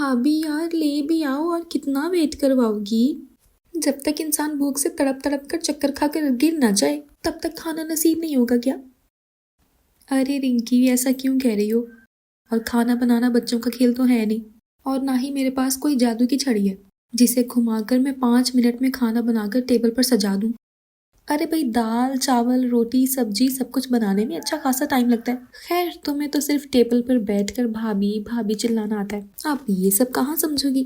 भाभी यार ले भी आओ, और कितना वेट करवाओगी? जब तक इंसान भूख से तड़प तड़प कर चक्कर खाकर गिर ना जाए तब तक खाना नसीब नहीं होगा क्या? अरे रिंकी, ऐसा क्यों कह रही हो? और खाना बनाना बच्चों का खेल तो है नहीं, और ना ही मेरे पास कोई जादू की छड़ी है जिसे घुमाकर मैं 5 मिनट में खाना बनाकर टेबल पर सजा दूं। अरे भाई, दाल चावल रोटी सब्जी सब कुछ बनाने में अच्छा खासा टाइम लगता है। खैर, तुम्हें तो सिर्फ टेबल पर बैठकर भाभी भाभी चिल्लाना आता है, आप ये सब कहाँ समझोगी?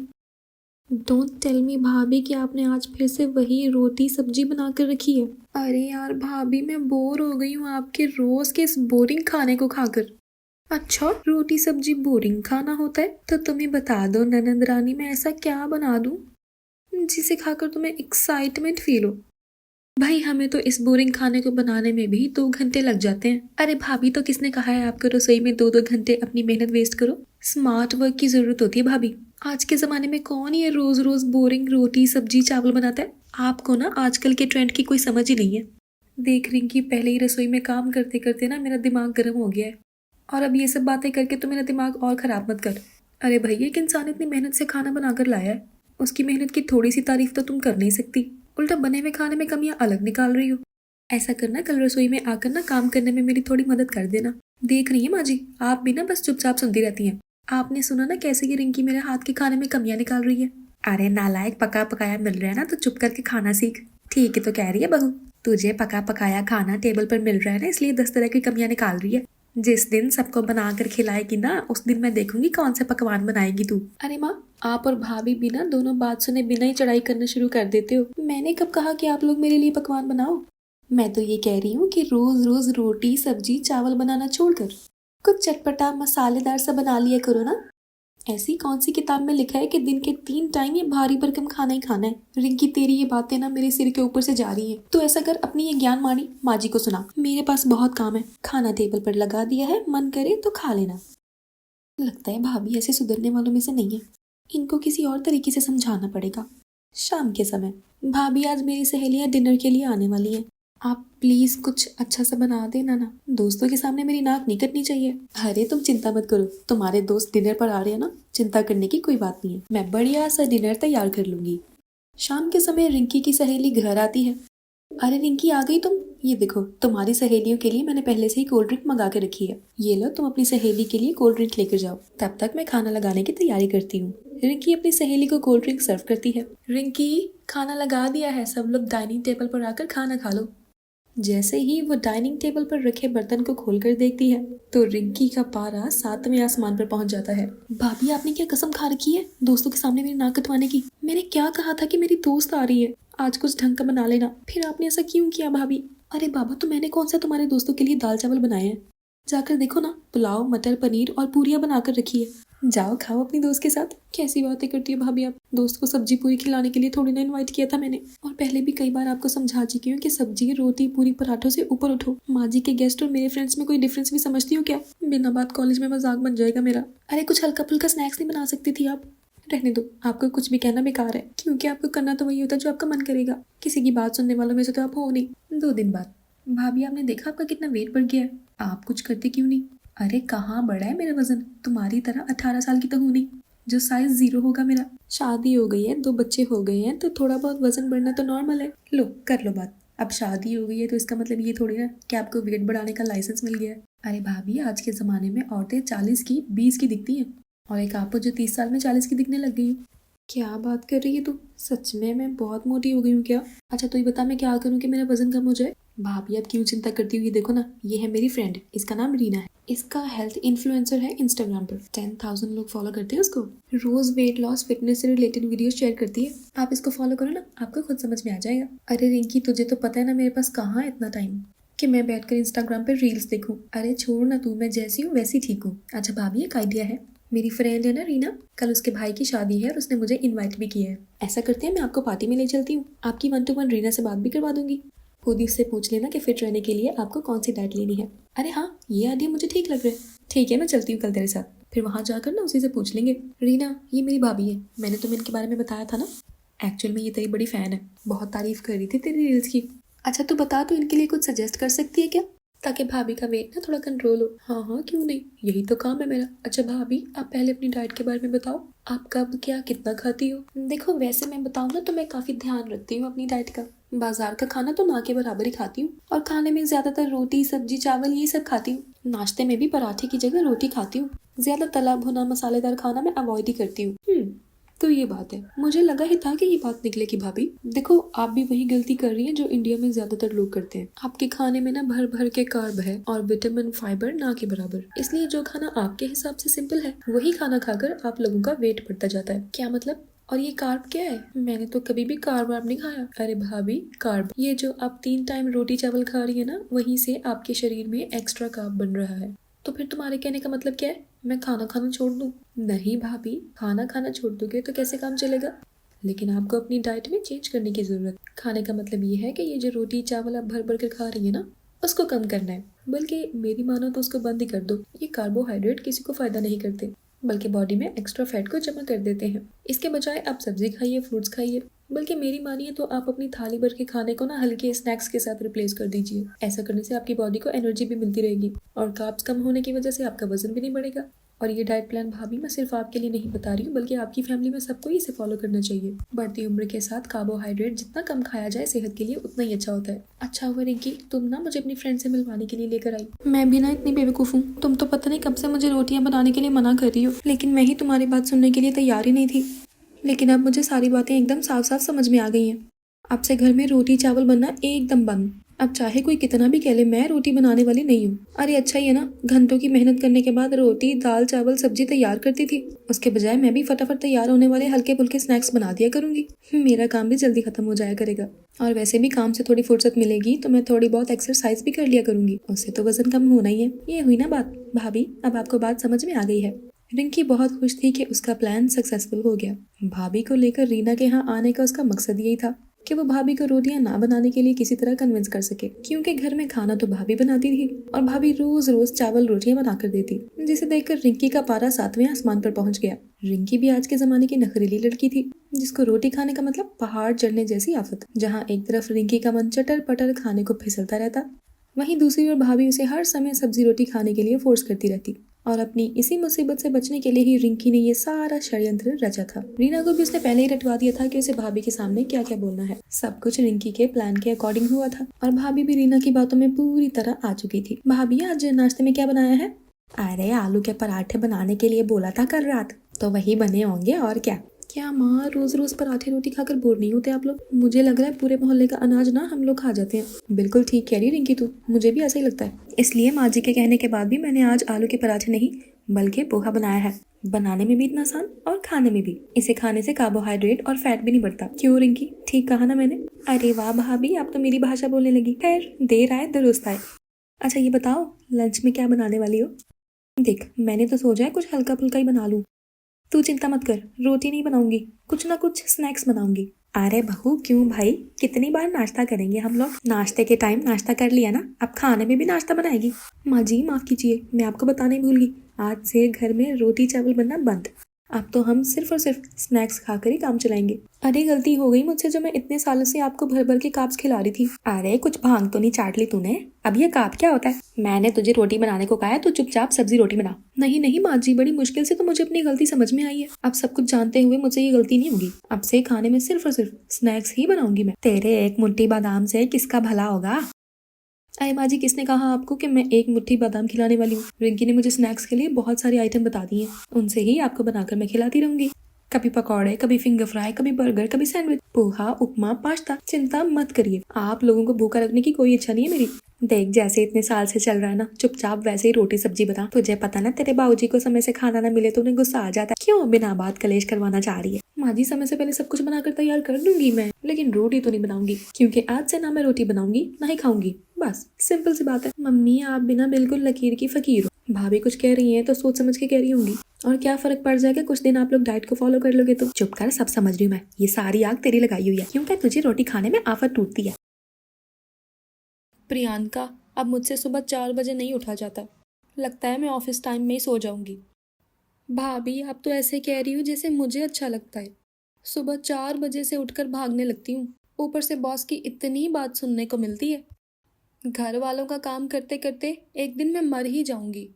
डोंट टेल मी भाभी कि आपने आज फिर से वही रोटी सब्जी बना कर रखी है। अरे यार भाभी, मैं बोर हो गई हूँ आपके रोज के इस बोरिंग खाने को खाकर। अच्छा, रोटी सब्जी बोरिंग खाना होता है? तो तुम ही बता दो ननंद रानी, मैं ऐसा क्या बना दूं जिसे खाकर तुम्हें एक्साइटमेंट फील हो। भाई, हमें तो इस बोरिंग खाने को बनाने में भी 2 घंटे लग जाते हैं। अरे भाभी, तो किसने कहा है आपको रसोई में 2-2 घंटे अपनी मेहनत वेस्ट करो? स्मार्ट वर्क की जरूरत होती है भाभी। आज के जमाने में कौन ये रोज रोज बोरिंग रोटी सब्जी चावल बनाता है? आपको ना आजकल के ट्रेंड की कोई समझ ही नहीं है। देख रही कि पहले ही रसोई में काम करते करते ना मेरा दिमाग गर्म हो गया है, और अब ये सब बातें करके तो मेरा दिमाग और खराब मत कर। अरे भैया, एक इंसान इतनी मेहनत से खाना बनाकर लाया है, उसकी मेहनत की थोड़ी सी तारीफ तो तुम कर नहीं सकती, उल्टा बने हुए खाने में कमियां अलग निकाल रही हो। ऐसा करना, कल रसोई में आकर ना काम करने में मेरी थोड़ी मदद कर देना। देख रही है माँ जी, आप भी ना बस चुपचाप सुनती रहती हैं। आपने सुना ना कैसे ये रिंकी मेरे हाथ के खाने में कमियां निकाल रही है? अरे नालायक, पका पकाया मिल रहा है ना तो चुप करके खाना सीख। ठीक है तो कह रही है बहू, तुझे पका पकाया खाना टेबल पर मिल रहा है ना, इसलिए 10 तरह की कमियां निकाल रही है। जिस दिन सबको बनाकर खिलाएगी ना, उस दिन मैं देखूंगी कौन से पकवान बनाएगी तू। अरे माँ, आप और भाभी भी ना दोनों बात सुने बिना ही चढ़ाई करना शुरू कर देते हो। मैंने कब कहा कि आप लोग मेरे लिए पकवान बनाओ? मैं तो ये कह रही हूँ कि रोज रोज रोटी सब्जी चावल बनाना छोड़कर कुछ चटपटा मसालेदार सा बना लिया करो ना। ऐसी कौन सी किताब में लिखा है कि दिन के 3 टाइम ये भारी भरकम खाना ही खाना है? रिंकी, तेरी ये बातें ना मेरे सिर के ऊपर से जा रही हैं। तो ऐसा कर, अपनी ये ज्ञान मानी माँ जी को सुना। मेरे पास बहुत काम है, खाना टेबल पर लगा दिया है, मन करे तो खा लेना। लगता है भाभी ऐसे सुधरने वालों में से नहीं है, इनको किसी और तरीके से समझाना पड़ेगा। शाम के समय, भाभी आज मेरी सहेलियां डिनर के लिए आने वाली हैं, आप प्लीज कुछ अच्छा सा बना देना ना। दोस्तों के सामने मेरी नाक नहीं कटनी चाहिए। अरे तुम चिंता मत करो, तुम्हारे दोस्त डिनर पर आ रहे हैं ना, चिंता करने की कोई बात नहीं है, मैं बढ़िया सा डिनर तैयार कर लूंगी। शाम के समय रिंकी की सहेली घर आती है। अरे रिंकी, आ गई तुम? ये देखो, तुम्हारी सहेलियों के लिए मैंने पहले से ही कोल्ड ड्रिंक मंगा के रखी है, ये लो तुम अपनी सहेली के लिए कोल्ड ड्रिंक लेकर जाओ, तब तक मैं खाना लगाने की तैयारी करती हूँ। रिंकी अपनी सहेली को कोल्ड ड्रिंक सर्व करती है। रिंकी, खाना लगा दिया है, सब लोग डाइनिंग टेबल पर आकर खाना खा लो। जैसे ही वो डाइनिंग टेबल पर रखे बर्तन को खोलकर देखती है तो रिंकी का पारा 7वें आसमान पर पहुंच जाता है। भाभी, आपने क्या कसम खा रखी है दोस्तों के सामने मेरी नाक कटवाने की? मैंने क्या कहा था कि मेरी दोस्त आ रही है, आज कुछ ढंग का बना लेना। फिर आपने ऐसा क्यों किया भाभी? अरे बाबा, तो मैंने कौन सा तुम्हारे दोस्तों के लिए दाल चावल बनाए हैं? जाकर देखो ना, पुलाव मटर पनीर और पूरियां बनाकर रखी है, जाओ खाओ अपनी दोस्त के साथ। कैसी बातें करती है भाभी आप, दोस्त को सब्जी पूरी खिलाने के लिए थोड़ी ना इनवाइट किया था मैंने। और पहले भी कई बार आपको समझा चुकी हूँ कि सब्जी रोटी पूरी पराठों से ऊपर उठो। माँ जी के गेस्ट और मेरे फ्रेंड्स में कोई डिफरेंस भी समझती हो क्या? बिना बात कॉलेज में मजाक बन जाएगा मेरा। अरे कुछ हल्का फुल्का स्नैक्स नहीं बना सकती थी आप? रहने दो, आपको कुछ भी कहना बेकार है, क्योंकि आपको करना तो वही होता है जो आपका मन करेगा। किसी की बात सुनने वालों में से तो आप हो नहीं। 2 दिन बाद, भाभी आपने देखा आपका कितना वेट बढ़ गया है, आप कुछ करते क्यों नहीं? अरे कहाँ बढ़ा है मेरा वजन, तुम्हारी तरह 18 साल की तो हूँ नहीं जो साइज 0 होगा मेरा। शादी हो गई है, 2 बच्चे हो गए हैं, तो थोड़ा बहुत वजन बढ़ना तो नॉर्मल है। लो कर लो बात। अब शादी हो गई है तो इसका मतलब ये थोड़ी ना कि आपको वेट बढ़ाने का लाइसेंस मिल गया है। अरे भाभी, आज के जमाने में औरतें 40 की 20 की दिखती हैं, और एक आप जो 30 साल में 40 की दिखने लग गई हूँ। क्या बात कर रही है तू? सच में मैं बहुत मोटी हो गई हूँ क्या? अच्छा तो ये बता, मैं क्या करूँ कि मेरा वजन कम हो जाए? भाभी, आप क्यों चिंता करती हुई? देखो ना, ये है मेरी फ्रेंड, इसका नाम रीना है, इसका हेल्थ इन्फ्लुएंसर है इंस्टाग्राम पर, 10,000 लोग फॉलो करते हैं उसको। रोज वेट लॉस फिटनेस से रिलेटेड वीडियो शेयर करती है, आप इसको फॉलो करो ना, आपको खुद समझ में आ जाएगा। अरे रिंकी, तुझे तो पता है ना मेरे पास कहाँ है इतना टाइम कि मैं बैठकर इंस्टाग्राम पर रील्स देखूं। अरे छोड़ ना तू, मैं जैसी हूँ वैसी ठीक हूँ। अच्छा भाभी, एक आइडिया है, मेरी फ्रेंड है ना रीना, कल उसके भाई की शादी है और उसने मुझे इनवाइट भी किया है। ऐसा करते हैं, मैं आपको पार्टी में ले चलती हूँ, आपकी 1-to-1 रीना से बात भी करवा दूंगी। खुद ही उससे पूछ लेना कि फिट रहने के लिए आपको कौन सी डाइट लेनी है। अरे हाँ, ये आइडिया मुझे ठीक लग रहा है। ठीक है, मैं चलती हूँ कल तेरे साथ, फिर वहाँ जाकर ना उसी से पूछ लेंगे। रीना, ये मेरी भाभी है, मैंने तुम्हें इनके बारे में बताया था ना। एक्चुअल में ये तेरी बड़ी फैन है, बहुत तारीफ कर रही थी तेरी रील्स की। अच्छा तू बता, तू इनके लिए कुछ सजेस्ट कर सकती है क्या? ताकि भाभी का वेट ना थोड़ा कंट्रोल हो। हाँ हाँ क्यों नहीं, यही तो काम है मेरा। अच्छा भाभी, आप पहले अपनी डाइट के बारे में बताओ, आप कब क्या कितना खाती हो? देखो वैसे मैं बताऊँ ना तो मैं काफी ध्यान रखती हूँ अपनी डाइट का। बाजार का खाना तो ना के बराबर ही खाती हूँ, और खाने में ज्यादातर रोटी सब्जी चावल ये सब खाती हूँ। नाश्ते में भी पराठे की जगह रोटी खाती हूँ। ज्यादा तला भुना मसालेदार खाना मैं अवॉइड ही करती हूँ। तो ये बात है, मुझे लगा ही था कि ये बात निकलेगी भाभी। देखो आप भी वही गलती कर रही हैं जो इंडिया में ज्यादातर लोग करते हैं। आपके खाने में ना भर भर के कार्ब है और विटामिन फाइबर ना के बराबर। इसलिए जो खाना आपके हिसाब से सिंपल है वही खाना खाकर आप लोगों का वेट बढ़ता जाता है। क्या मतलब? और ये कार्ब क्या है? मैंने तो कभी भी कार्ब वार्ब नहीं खाया। अरे भाभी, कार्ब ये जो आप 3 टाइम रोटी चावल खा रही है ना, वहीं से आपके शरीर में एक्स्ट्रा कार्ब बन रहा है। तो फिर तुम्हारे कहने का मतलब क्या है? मैं खाना खाना छोड़ दूं? नहीं भाभी, खाना खाना छोड़ दोगे तो कैसे काम चलेगा? लेकिन आपको अपनी डाइट में चेंज करने की जरूरत। खाने का मतलब ये है कि ये जो रोटी चावल आप भर भर कर खा रही है ना, उसको कम करना है। बल्कि मेरी मानो तो उसको बंद ही कर दो। ये कार्बोहाइड्रेट किसी को फायदा नहीं करते, बल्कि बॉडी में एक्स्ट्रा फैट को जमा कर देते हैं। इसके बजाय आप सब्जी खाइए, फ्रूट्स खाइए। बल्कि मेरी मानिए तो आप अपनी थाली भर के खाने को ना हल्के स्नैक्स के साथ रिप्लेस कर दीजिए। ऐसा करने से आपकी बॉडी को एनर्जी भी मिलती रहेगी, और कार्ब्स कम होने की वजह से आपका वजन भी नहीं बढ़ेगा। और ये डाइट प्लान भाभी मैं सिर्फ आपके लिए नहीं बता रही हूँ, बल्कि आपकी फैमिली में सबको ही इसे फॉलो करना चाहिए। बढ़ती उम्र के साथ कार्बोहाइड्रेट जितना कम खाया जाए सेहत के लिए उतना ही अच्छा होता है। अच्छा हुआ रिंकी, तुम ना मुझे अपनी फ्रेंड से मिलवाने के लिए लेकर आई। मैं भी ना इतनी बेवकूफ हूँ, तुम तो पता नहीं कब से मुझे रोटियां बनाने के लिए मना कर रही हो, लेकिन मैं ही तुम्हारी बात सुनने के लिए तैयार ही नहीं थी। लेकिन अब मुझे सारी बातें एकदम साफ साफ समझ में आ गई हैं। अब से घर में रोटी चावल बनना एकदम बंद। अब चाहे कोई कितना भी कह ले, मैं रोटी बनाने वाली नहीं हूँ। अरे अच्छा ही है ना, घंटों की मेहनत करने के बाद रोटी दाल चावल सब्जी तैयार करती थी, उसके बजाय मैं भी फटाफट तैयार होने वाले हल्के फुल्के स्नैक्स बना दिया करूंगी। मेरा काम भी जल्दी खत्म हो जाया करेगा, और वैसे भी काम से थोड़ी फुर्सत मिलेगी तो मैं थोड़ी बहुत एक्सरसाइज भी कर लिया करूंगी, उससे तो वजन कम होना ही है। ये हुई ना बात। भाभी अब आपको बात समझ में आ गई है। रिंकी बहुत खुश थी कि उसका प्लान सक्सेसफुल हो गया। भाभी को लेकर रीना के यहाँ आने का उसका मकसद यही था कि वो भाभी को रोटियां ना बनाने के लिए किसी तरह कन्विंस कर सके, क्योंकि घर में खाना तो भाभी बनाती थी और भाभी रोज रोज चावल रोटियां बना कर देती, जिसे देखकर रिंकी का पारा 7वें आसमान पर पहुंच गया। रिंकी भी आज के जमाने की नखरीली लड़की थी, जिसको रोटी खाने का मतलब पहाड़ चढ़ने जैसी आफत। जहाँ एक तरफ रिंकी का मन चटर पटर खाने को फिसलता रहता, वहीं दूसरी ओर भाभी उसे हर समय सब्जी रोटी खाने के लिए फोर्स करती रहती। और अपनी इसी मुसीबत से बचने के लिए ही रिंकी ने ये सारा षड्यंत्र रचा था। रीना को भी उसने पहले ही रटवा दिया था कि उसे भाभी के सामने क्या क्या बोलना है। सब कुछ रिंकी के प्लान के अकॉर्डिंग हुआ था, और भाभी भी रीना की बातों में पूरी तरह आ चुकी थी। भाभी आज नाश्ते में क्या बनाया है? अरे आलू के पराठे बनाने के लिए बोला था कल रात, तो वही बने होंगे और क्या। क्या माँ, रोज रोज पराठे रोटी खाकर बोर नहीं होते आप लोग? मुझे लग रहा है पूरे मोहल्ले का अनाज ना हम लोग खा जाते हैं। बिल्कुल ठीक कह रही रिंकी तू, मुझे भी ऐसा ही लगता है। इसलिए माँ जी के कहने के बाद भी मैंने आज आलू के पराठे नहीं बल्कि पोहा बनाया है। बनाने में भी इतना आसान और खाने में भी। इसे खाने से कार्बोहाइड्रेट और फैट भी नहीं बढ़ता। क्यों रिंकी, ठीक कहा ना मैंने? अरे वाह भाभी, आप तो मेरी भाषा बोलने लगी। खैर, देर आए दुरुस्त आए। अच्छा ये बताओ, लंच में क्या बनाने वाली हो? देख, मैंने तो सोचा है कुछ हल्का फुल्का ही बना लूं। तू चिंता मत कर, रोटी नहीं बनाऊंगी, कुछ ना कुछ स्नैक्स बनाऊंगी। अरे बहू, क्यों भाई, कितनी बार नाश्ता करेंगे हम लोग? नाश्ते के टाइम नाश्ता कर लिया ना, अब खाने में भी नाश्ता बनाएगी? माँ जी माफ कीजिए, मैं आपको बताने भूल गई, आज से घर में रोटी चावल बनना बंद। अब तो हम सिर्फ और सिर्फ स्नैक्स खाकर ही काम चलाएंगे। अरे गलती हो गई मुझसे, जो मैं इतने सालों से आपको भर भर के काप्स खिला रही थी। अरे कुछ भांग तो नहीं चाट ली तूने? अब ये काप क्या होता है? मैंने तुझे रोटी बनाने को कहा है, तो चुपचाप सब्जी रोटी बना। नहीं नहीं माँ जी, बड़ी मुश्किल से तो मुझे अपनी गलती समझ में आई है। अब सब कुछ जानते हुए मुझसे ये गलती नहीं होगी। अब से खाने में सिर्फ और सिर्फ स्नैक्स ही बनाऊंगी मैं। तेरे एक मुट्ठी बादाम से किसका भला होगा? अरे माँ जी, किसने कहा आपको कि मैं एक मुट्ठी बादाम खिलाने वाली हूँ? रिंकी ने मुझे स्नैक्स के लिए बहुत सारे आइटम बता दिए हैं, उनसे ही आपको बनाकर मैं खिलाती रहूंगी। कभी पकौड़े, कभी फिंगर फ्राई, कभी बर्गर, कभी सैंडविच, पोहा, उपमा, पास्ता। चिंता मत करिए, आप लोगों को भूखा रखने की कोई इच्छा नहीं है मेरी। देख, जैसे इतने साल से चल रहा है ना, चुपचाप वैसे ही रोटी सब्जी बना। तुझे पता ना, तेरे बाबूजी को समय से खाना ना मिले तो उन्हें गुस्सा आ जाता है। क्यों बिना बात कलेश करवाना चाह रही है? माँ जी, समय से पहले सब कुछ बनाकर तैयार कर दूंगी मैं, लेकिन रोटी तो नहीं बनाऊंगी, क्योंकि आज से ना मैं रोटी बनाऊंगी ना ही खाऊंगी। बस सिंपल सी बात है। मम्मी, आप बिना बिल्कुल लकीर की फकीर हो। भाभी कुछ कह रही है तो सोच समझ के कह रही होंगी, और क्या फर्क पड़ जाएगा, कुछ दिन आप लोग डाइट को फॉलो कर लोगे तो। चुप कर, सब समझ रही हूँ मैं, ये सारी आग तेरी लगाई हुई है, क्योंकि तुझे रोटी खाने में आफत टूटती है। प्रियंका, अब मुझसे सुबह 4 बजे नहीं उठा जाता, लगता है मैं ऑफिस टाइम में ही सो जाऊंगी। भाभी, आप तो ऐसे कह रही हो जैसे मुझे अच्छा लगता है। सुबह 4 बजे से उठकर भागने लगती हूँ, ऊपर से बॉस की इतनी बात सुनने को मिलती है। घर वालों का काम करते करते एक दिन मैं मर ही जाऊंगी।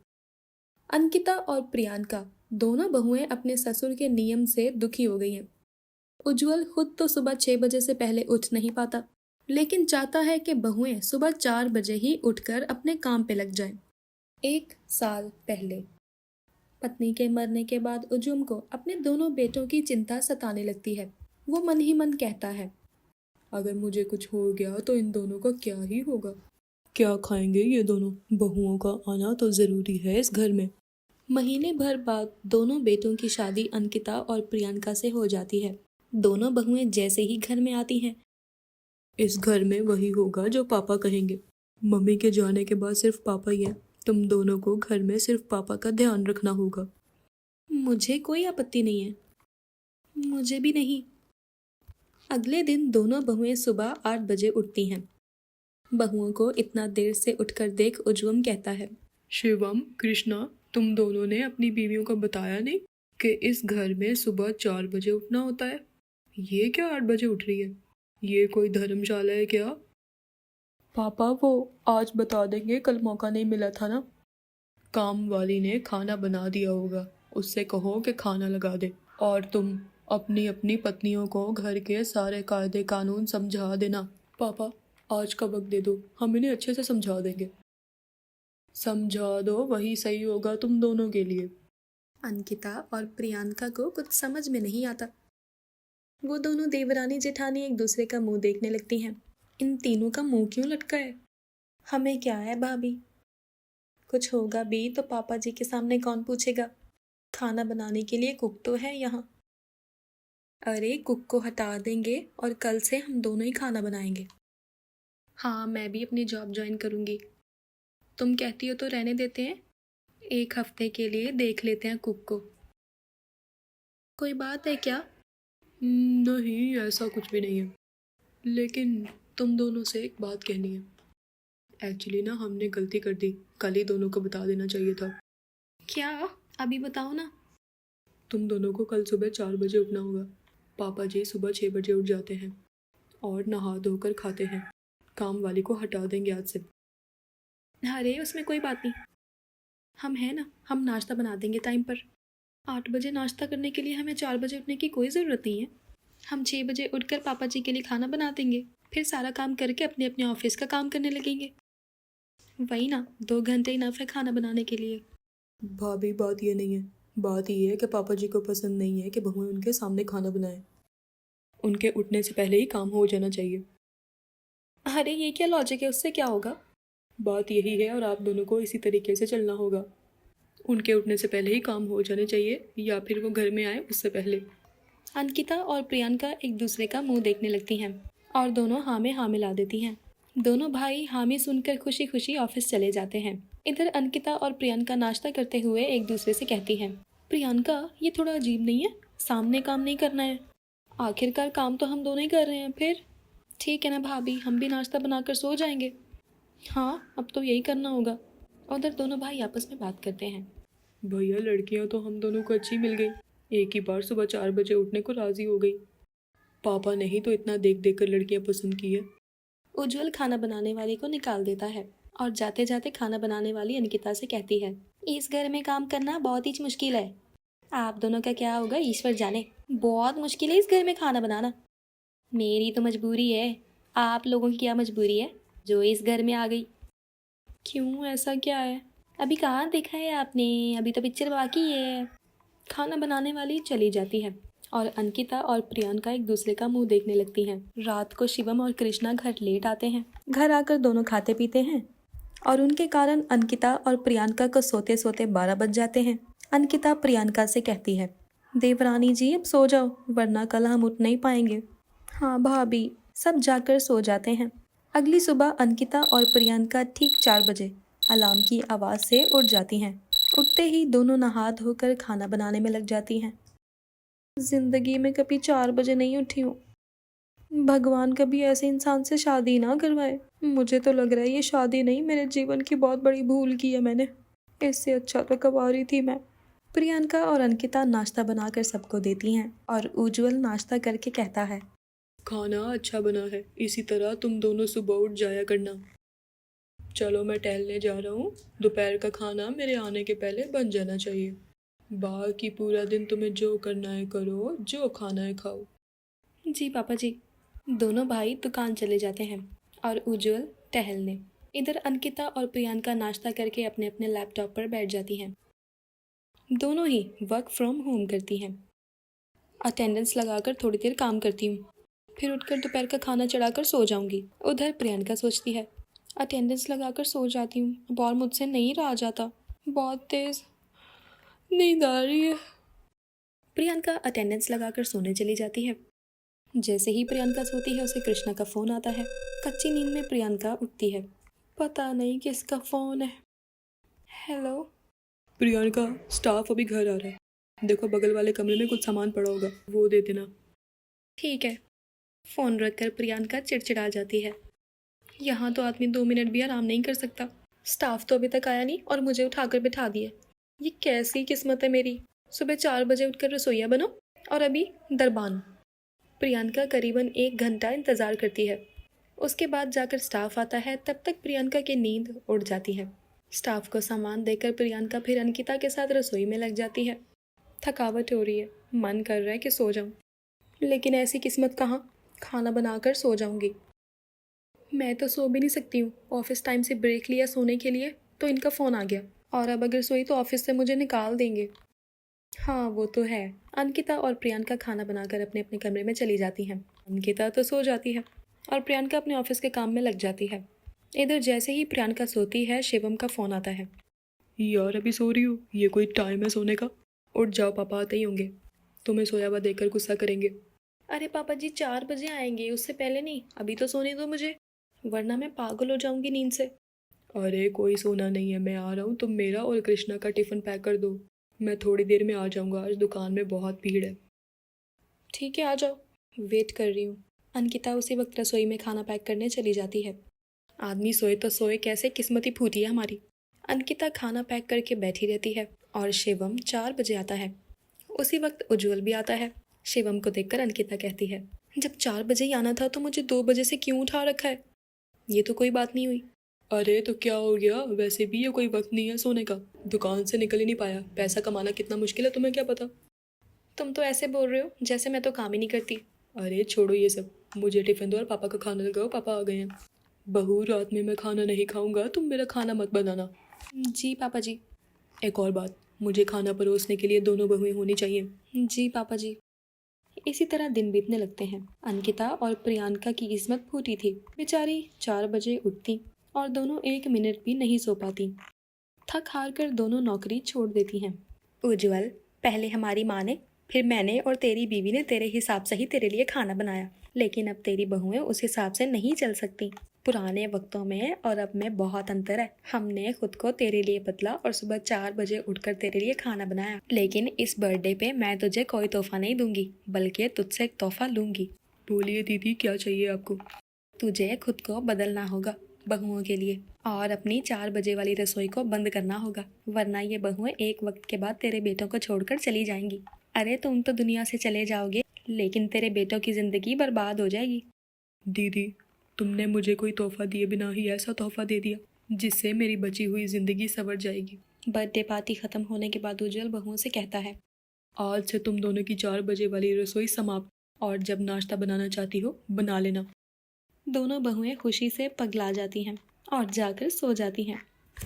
अंकिता और प्रियंका दोनों बहुएं अपने ससुर के नियम से दुखी हो गई हैं। उज्जवल खुद तो सुबह 6 बजे से पहले उठ नहीं पाता, लेकिन चाहता है कि बहुएं सुबह 4 बजे ही उठकर अपने काम पे लग जाएं। 1 साल पहले पत्नी के मरने के बाद उज्जवल को अपने दोनों बेटों की चिंता सताने लगती है। वो मन ही मन कहता है, अगर मुझे कुछ हो गया तो इन दोनों का क्या ही होगा। क्या खाएंगे ये दोनों? बहुओं का आना तो जरूरी है इस घर में। महीने भर बाद दोनों बेटों की शादी अंकिता और प्रियंका से हो जाती है। दोनों बहुएं जैसे ही घर में आती हैं, इस घर में वही होगा जो पापा कहेंगे। मम्मी के जाने के बाद सिर्फ पापा ही है। तुम दोनों को घर में सिर्फ पापा का ध्यान रखना होगा। मुझे कोई आपत्ति नहीं है। मुझे भी नहीं। अगले दिन दोनों बहुएं सुबह 8 बजे उठती हैं। बहुओं को इतना देर से उठकर देख उज्जवल कहता है, शिवम, कृष्णा, तुम दोनों ने अपनी बीवियों को बताया नहीं कि इस घर में सुबह 4 बजे उठना होता है? ये क्या 8 बजे उठ रही है? ये कोई धर्मशाला है क्या? पापा, वो आज बता देंगे, कल मौका नहीं मिला था ना। काम वाली ने खाना बना दिया होगा, उससे कहो कि खाना लगा दे। और तुम अपनी अपनी पत्नियों को घर के सारे कायदे कानून समझा देना। पापा, आज का वक्त दे दो, हम इन्हें अच्छे से समझा देंगे। समझा दो, वही सही होगा तुम दोनों के लिए। अंकिता और प्रियंका को कुछ समझ में नहीं आता। वो दोनों देवरानी जेठानी एक दूसरे का मुंह देखने लगती हैं। इन तीनों का मुंह क्यों लटका है? हमें क्या है भाभी, कुछ होगा भी तो पापा जी के सामने कौन पूछेगा? खाना बनाने के लिए कुक तो है यहाँ। अरे, कुक को हटा देंगे और कल से हम दोनों ही खाना बनाएंगे। हाँ, मैं भी अपनी जॉब ज्वाइन करूँगी। तुम कहती हो तो रहने देते हैं, 1 हफ्ते के लिए देख लेते हैं कुक को। कोई बात है क्या? नहीं, ऐसा कुछ भी नहीं है, लेकिन तुम दोनों से एक बात कहनी है। एक्चुअली ना, हमने गलती कर दी, कल ही दोनों को बता देना चाहिए था। क्या? अभी बताओ ना। तुम दोनों को कल सुबह 4 बजे उठना होगा। पापा जी सुबह 6 बजे उठ जाते हैं और नहा धोकर खाते हैं। काम वाली को हटा देंगे आज से। अरे, उसमें कोई बात नहीं, हम हैं ना, हम नाश्ता बना देंगे टाइम पर। 8 बजे नाश्ता करने के लिए हमें 4 बजे उठने की कोई ज़रूरत नहीं है। हम 6 बजे उठकर पापा जी के लिए खाना बना देंगे, फिर सारा काम करके अपने अपने ऑफिस का काम करने लगेंगे। वही ना, 2 घंटे इनफ है खाना बनाने के लिए। भाभी, बात ये नहीं है। बात ये है कि पापा जी को पसंद नहीं है कि बहुएं उनके सामने खाना बनाएं। उनके उठने से पहले ही काम हो जाना चाहिए। अरे, ये क्या लॉजिक है? उससे क्या होगा? बात यही है और आप दोनों को इसी तरीके से चलना होगा। उनके उठने से पहले ही काम हो जाने चाहिए, या फिर वो घर में आए उससे पहले। अंकिता और प्रियंका एक दूसरे का मुंह देखने लगती हैं और दोनों हाँ में हाँ मिला देती हैं। दोनों भाई हामी सुनकर खुशी खुशी ऑफिस चले जाते हैं। इधर अंकिता और प्रियंका नाश्ता करते हुए एक दूसरे से कहती हैं, प्रियंका, ये थोड़ा अजीब नहीं है? सामने काम नहीं करना है। आखिरकार काम तो हम दोनों ही कर रहे हैं। फिर ठीक है ना भाभी, हम भी नाश्ता बनाकर सो जाएंगे। हाँ, अब तो यही करना होगा। उधर दोनों भाई आपस में बात करते हैं। भैया, लड़कियां तो हम दोनों को अच्छी मिल गई, एक ही बार सुबह 4 बजे उठने को राजी हो गई। पापा ने ही तो इतना देख देख कर लड़कियां पसंद की है। उज्जवल खाना बनाने वाली को निकाल देता है और जाते जाते खाना बनाने वाली अंकिता से कहती है, इस घर में काम करना बहुत ही मुश्किल है। आप दोनों का क्या होगा ईश्वर जाने। बहुत मुश्किल है इस घर में खाना बनाना। मेरी तो मजबूरी है, आप लोगों की क्या मजबूरी है जो इस घर में आ गई? क्यों, ऐसा क्या है? अभी कहाँ देखा है आपने, अभी तो पिक्चर बाकी है। खाना बनाने वाली चली जाती है और अंकिता और प्रियंका एक दूसरे का मुंह देखने लगती हैं। रात को शिवम और कृष्णा घर लेट आते हैं। घर आकर दोनों खाते पीते हैं और उनके कारण अंकिता और प्रियंका को सोते सोते 12 बज जाते हैं। अंकिता प्रियंका से कहती है, देवरानी जी, अब सो जाओ, वरना कल हम उठ नहीं पाएंगे। हाँ भाभी। सब जाकर सो जाते हैं। अगली सुबह अंकिता और प्रियंका ठीक 4 बजे अलार्म की आवाज़ से उठ जाती हैं। उठते ही दोनों नहा धोकर खाना बनाने में लग जाती हैं। जिंदगी में कभी 4 बजे नहीं उठी हूँ। भगवान कभी ऐसे इंसान से शादी ना करवाए। मुझे तो लग रहा है ये शादी नहीं, मेरे जीवन की बहुत बड़ी भूल की है मैंने। इससे अच्छा तो कवारी थी मैं। प्रियंका और अंकिता नाश्ता बनाकर सबको देती हैं और उज्जवल नाश्ता करके कहता है, खाना अच्छा बना है, इसी तरह तुम दोनों सुबह उठ जाया करना। चलो मैं टहलने जा रहा हूँ, दोपहर का खाना मेरे आने के पहले बन जाना चाहिए। बाकी पूरा दिन तुम्हें जो करना है करो, जो खाना है खाओ। जी पापा जी। दोनों भाई दुकान चले जाते हैं और उज्जवल टहलने। इधर अंकिता और प्रियंका नाश्ता करके अपने अपने लैपटॉप पर बैठ जाती हैं। दोनों ही वर्क फ्रॉम होम करती हैं। अटेंडेंस लगाकर थोड़ी देर काम करती हूँ, फिर उठकर दोपहर का खाना चढ़ाकर सो जाऊंगी। उधर प्रियंका सोचती है, अटेंडेंस लगाकर सो जाती हूँ, अब और मुझसे नहीं रहा जाता, बहुत तेज नींद आ रही है। प्रियंका अटेंडेंस लगाकर सोने चली जाती है। जैसे ही प्रियंका सोती है उसे कृष्णा का फ़ोन आता है। कच्ची नींद में प्रियंका उठती है। पता नहीं किसका फ़ोन है। हेलो। प्रियंका, स्टाफ अभी घर आ रहा है, देखो बगल वाले कमरे में कुछ सामान पड़ा होगा, वो दे देना। ठीक है। फ़ोन रखकर प्रियंका चिड़चिड़ा जाती है। यहाँ तो आदमी 2 मिनट भी आराम नहीं कर सकता। स्टाफ तो अभी तक आया नहीं और मुझे उठाकर बिठा दिया। ये कैसी किस्मत है मेरी। सुबह 4 बजे उठकर रसोईया बनो और अभी दरबान। प्रियंका करीबन 1 घंटा इंतज़ार करती है। उसके बाद जाकर स्टाफ आता है। तब तक प्रियंका की नींद उड़ जाती है। स्टाफ को सामान देकर प्रियंका फिर अंकिता के साथ रसोई में लग जाती है। थकावट हो रही है, मन कर रहा है कि सो जाऊं, लेकिन ऐसी किस्मत कहाँ, खाना बनाकर सो जाऊंगी। मैं तो सो भी नहीं सकती हूँ। ऑफिस टाइम से ब्रेक लिया सोने के लिए तो इनका फ़ोन आ गया, और अब अगर सोई तो ऑफिस से मुझे निकाल देंगे। हाँ वो तो है। अंकिता और प्रियंका खाना बनाकर अपने अपने कमरे में चली जाती हैं। अंकिता तो सो जाती है और प्रियंका अपने ऑफिस के काम में लग जाती है। इधर जैसे ही प्रियंका सोती है शिवम का फ़ोन आता है। यार अभी सो रही हो, ये कोई टाइम है सोने का? उठ जाओ, पापा आते ही होंगे, तुम्हें सोया हुआ देखकर गुस्सा करेंगे। अरे पापा जी 4 बजे आएंगे, उससे पहले नहीं, अभी तो सोने दो मुझे, वरना मैं पागल हो जाऊंगी नींद से। अरे कोई सोना नहीं है, मैं आ रहा हूँ, तुम मेरा और कृष्णा का टिफ़िन पैक कर दो, मैं थोड़ी देर में आ जाऊँगा, आज दुकान में बहुत भीड़ है। ठीक है आ जाओ, वेट कर रही हूँ। अंकिता उसी वक्त रसोई में खाना पैक करने चली जाती है। आदमी सोए तो सोए कैसे, किस्मत ही फूटी है हमारी। अंकिता खाना पैक करके बैठी रहती है और शिवम 4 बजे आता है। उसी वक्त उज्जवल भी आता है। शिवम को देखकर अंकिता कहती है, जब 4 बजे ही आना था तो मुझे 2 बजे से क्यों उठा रखा है? ये तो कोई बात नहीं हुई। अरे तो क्या हो गया, वैसे भी ये कोई वक्त नहीं है सोने का, दुकान से निकल ही नहीं पाया, पैसा कमाना कितना मुश्किल है तुम्हें क्या पता। तुम तो ऐसे बोल रहे हो जैसे मैं तो काम ही नहीं करती। अरे छोड़ो ये सब, मुझे टिफ़िन दो और पापा का खाना लगाओ, पापा आ गए हैं। बहू, रात में मैं खाना नहीं खाऊंगा, तुम मेरा खाना मत बनाना। जी पापा जी। एक और बात, मुझे खाना परोसने के लिए दोनों बहुएं होनी चाहिए। जी पापा जी। इसी तरह दिन बीतने लगते हैं। अंकिता और प्रियंका की किस्मत फूटी थी। बेचारी 4 बजे उठती और दोनों 1 मिनट भी नहीं सो पाती। थक हार कर दोनों नौकरी छोड़ देती हैं। उज्जवल, पहले हमारी माँ ने, फिर मैंने और तेरी बीवी ने तेरे हिसाब से ही तेरे लिए खाना बनाया, लेकिन अब तेरी बहुएं उस हिसाब से नहीं चल सकती। पुराने वक्तों में और अब में बहुत अंतर है। हमने खुद को तेरे लिए बदला और सुबह 4 बजे उठकर तेरे लिए खाना बनाया, लेकिन इस बर्थडे पे मैं तुझे कोई तोहफा नहीं दूंगी, बल्कि तुझसे एक तोहफा लूंगी। बोलिए दीदी, क्या चाहिए आपको? तुझे खुद को बदलना होगा बहुओं के लिए, और अपनी 4 बजे वाली रसोई को बंद करना होगा, वरना ये बहुएं एक वक्त के बाद तेरे बेटों को छोड़कर चली जाएंगी। अरे तुम तो दुनिया से चले जाओगे, लेकिन तेरे बेटों की जिंदगी बर्बाद हो जाएगी। दीदी, तुमने मुझे कोई तोहफा दिए बिना ही ऐसा तोहफा दे दिया जिससे मेरी बची हुई जिंदगी संवर जाएगी। बर्थडे पार्टी खत्म होने के बाद उज्जवल बहुओं से कहता है, आज से तुम दोनों की 4 बजे वाली रसोई समाप्त, और जब नाश्ता बनाना चाहती हो बना लेना। दोनों बहुएं खुशी से पगला जाती हैं और जाकर सो जाती हैं।